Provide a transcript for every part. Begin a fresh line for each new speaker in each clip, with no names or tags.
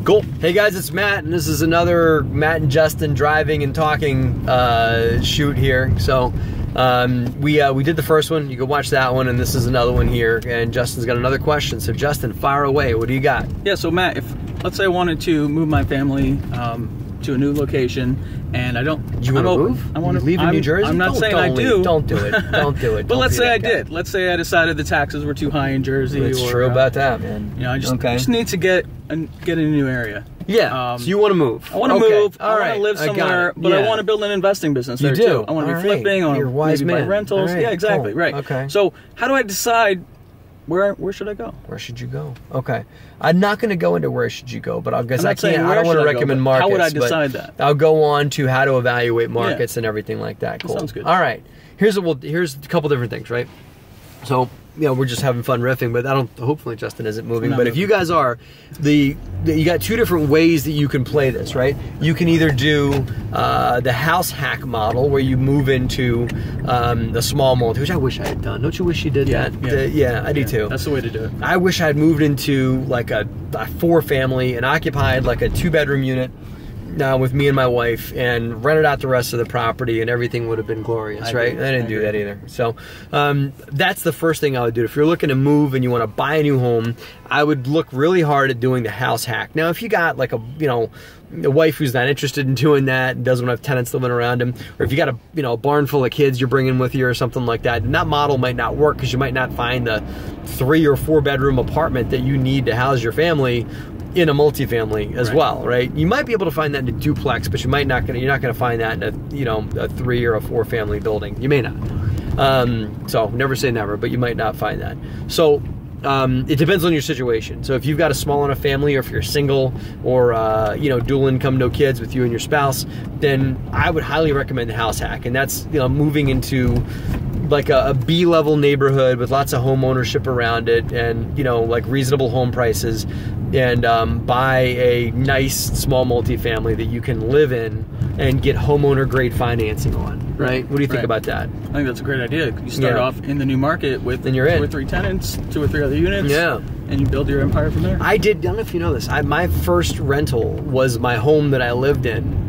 Cool. Hey guys, it's Matt, and this is another Matt and Justin driving and talking shoot here. So we did the first one. You can watch that one, and this is another one here. And Justin's got another question. So Justin, fire away. What do you got?
Yeah. So Matt, if let's say I wanted to move my family to a new location, and I don't.
You want to move?
I want to
leave in New Jersey.
I'm not saying I do.
Don't do it. Don't do it.
But let's say I did. Let's say I decided the taxes were too high in Jersey.
It's true about that, man.
You know, I just need to get in a new area.
Yeah. So you want to move?
I want to move.
All right.
I want to live somewhere, but I want to build an investing business there too. I want to be flipping. I want to maybe buy rentals. Yeah, exactly.
Cool.
Right.
Okay.
So how do I decide? Where should I go?
Where should you go? Okay. I'm not going to go into where should you go, but I guess I don't want to recommend markets.
How would I decide that?
I'll go on to how to evaluate markets and everything like that. Cool.
That sounds good.
All right. Here's a couple different things, right? So, you know, we're just having fun riffing, but hopefully Justin isn't moving. But if you guys are, you got two different ways that you can play this, right? You can either do the house hack model, where you move into the small multi, which I wish I had done. Don't you wish you did that? Yeah, I do too.
That's the way to do it.
I wish I had moved into like a 4-family and occupied like a 2-bedroom unit with me and my wife, and rented out the rest of the property, and everything would have been glorious, right? I didn't do that either. So that's the first thing I would do. If you're looking to move and you want to buy a new home, I would look really hard at doing the house hack. Now, if you got like a wife who's not interested in doing that and doesn't have tenants living around him, or if you got a barn full of kids you're bringing with you or something like that, and that model might not work because you might not find the 3 or 4 bedroom apartment that you need to house your family in a multifamily as well, right? You might be able to find that in a duplex, but you're not gonna find that in a 3 or a 4 family building. You may not. So never say never, but you might not find that. So it depends on your situation. So if you've got a small enough family, or if you're single, or dual income, no kids with you and your spouse, then I would highly recommend the house hack. And that's moving into like a B-level neighborhood with lots of home ownership around it, and like reasonable home prices, and buy a nice small multifamily that you can live in and get homeowner grade financing on, right? What do you think about that?
I think that's a great idea. You start off in the new market with 2 or 3 tenants, 2 or 3 other units. Yeah. And you build your empire from there. I don't know if you know this. My first rental was my home that I lived in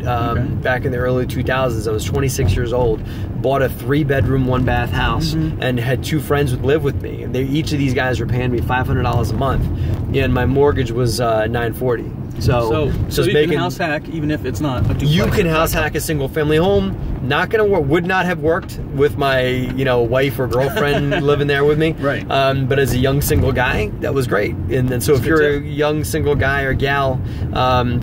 back in the early 2000s. I was 26 years old. Bought a 3-bedroom, 1-bath house, and had 2 friends who lived with me. And each of these guys were paying me $500 a month, and my mortgage was $940. So you can house hack even if it's not a duplex. You
can house hack a single family home. Not gonna work. Would not have worked with my wife or girlfriend living there with me. Right. But as a young single guy, that was great. And then so if you're a young single guy or gal,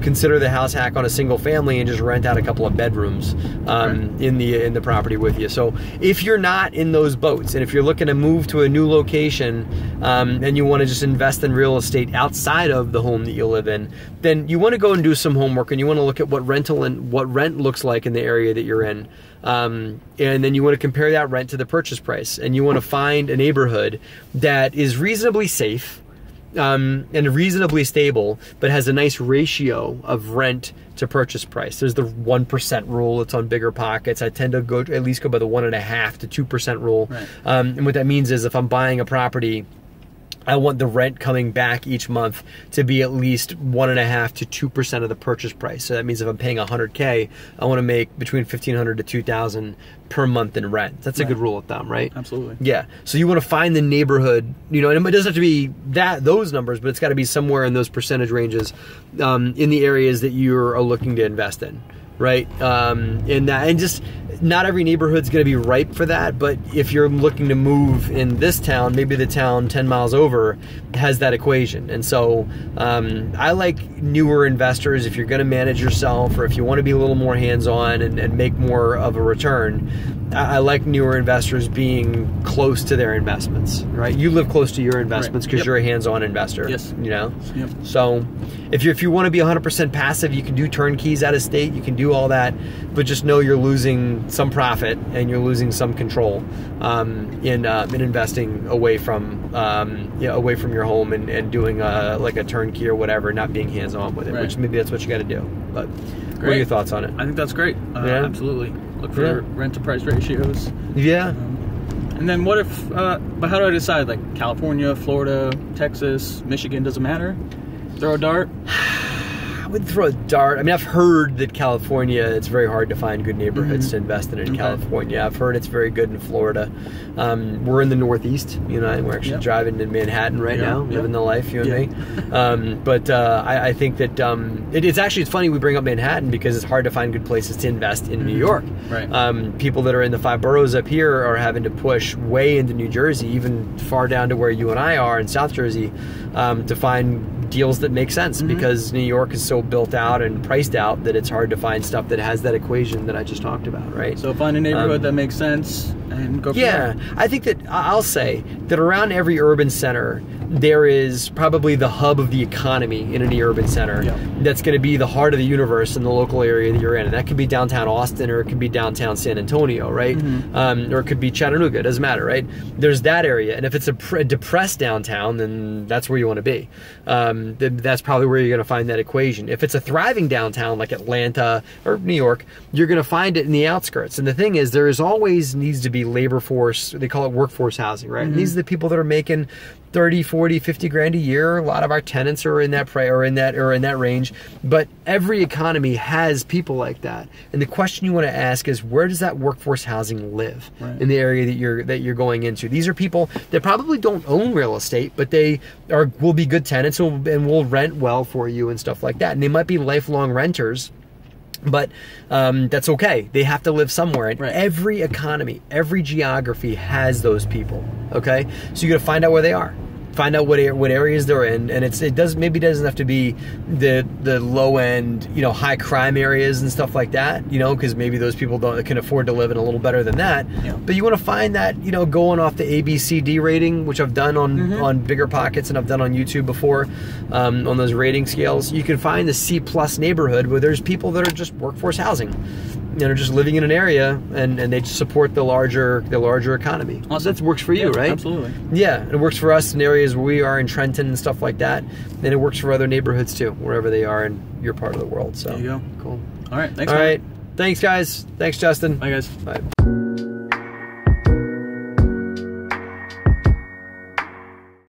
consider the house hack on a single family and just rent out a couple of bedrooms in the property with you. So if you're not in those boats, and if you're looking to move to a new location, and you want to just invest in real estate outside of the home that you live in, then you want to go and do some homework, and you want to look at what rent looks like in the area that you're in. And then you want to compare that rent to the purchase price, and you want to find a neighborhood that is reasonably safe and reasonably stable, but has a nice ratio of rent to purchase price. There's the 1% rule. It's on bigger pockets. I tend to at least go by the 1.5 to 2% rule. Right. And what that means is if I'm buying a property, I want the rent coming back each month to be at least 1.5 to 2% of the purchase price. So that means if I'm paying $100K, I want to make between $1,500 to $2,000 per month in rent. That's a good rule of thumb, right?
Absolutely.
Yeah. So you want to find the neighborhood, and it doesn't have to be those numbers, but it's got to be somewhere in those percentage ranges in the areas that you're looking to invest in, right? And just not every neighborhood's going to be ripe for that, but if you're looking to move in this town, maybe the town 10 miles over has that equation. And so I like newer investors. If you're going to manage yourself, or if you want to be a little more hands-on and make more of a return, I like newer investors being close to their investments, right? You live close to your investments because you're a hands-on investor.
Yes.
Yep. So if you want to be 100% passive, you can do turnkeys out of state, you can do all that, but just know you're losing some profit and you're losing some control in investing away from your home and doing like a turnkey or whatever, not being hands-on with it, which maybe that's what you got to do. But what are your thoughts on it?
I think that's great. Absolutely. Look for rent to price ratios.
Yeah.
And then what if, but how do I decide? Like California, Florida, Texas, Michigan, doesn't matter? Throw a dart?
would throw a dart. I mean, I've heard that California, it's very hard to find good neighborhoods to invest in California. I've heard it's very good in Florida. We're in the Northeast, you know, and we're actually driving in Manhattan right now, living the life, you and me. But I think that it's funny we bring up Manhattan because it's hard to find good places to invest in New York.
Right.
People that are in the 5 boroughs up here are having to push way into New Jersey, even far down to where you and I are in South Jersey, to find deals that make sense because New York is so built out and priced out that it's hard to find stuff that has that equation that I just talked about, right?
So find a neighborhood that makes sense and go from there.
I think that I'll say that around every urban center there is probably the hub of the economy in any urban center that's going to be the heart of the universe in the local area that you're in. And that could be downtown Austin, or it could be downtown San Antonio, right? Or it could be Chattanooga, it doesn't matter, right? There's that area. And if it's a depressed downtown, then that's where you want to be. That's probably where you're going to find that equation. If it's a thriving downtown like Atlanta or New York, you're going to find it in the outskirts. And the thing is, there is always needs to be labor force, they call it workforce housing, right? And these are the people that are making 30, 40, 50 grand a year. A lot of our tenants are in that range, but every economy has people like that. And the question you want to ask is, where does that workforce housing live in the area that you're going into? These are people that probably don't own real estate, but they will be good tenants and will rent well for you and stuff like that. And they might be lifelong renters, but that's okay. They have to live somewhere. And every economy, every geography has those people. Okay, so you got to find out where they are. Find out what areas they're in, and it doesn't have to be the low end, you know, high crime areas and stuff like that, you know, because maybe those people can afford to live in a little better than that. But you want to find that, you know, going off the ABCD rating, which I've done on Bigger Pockets and I've done on YouTube before, on those rating scales. You can find the C+ neighborhood where there's people that are just workforce housing, and are just living in an area, and they support the larger economy.
Awesome.
That works for you, right?
Absolutely.
Yeah, and it works for us in areas where we are in Trenton and stuff like that. And it works for other neighborhoods too, wherever they are in your part of the world. So
there you go.
Cool.
All right. Thanks.
All right. Thanks, guys. Thanks, Justin.
Bye, guys.
Bye.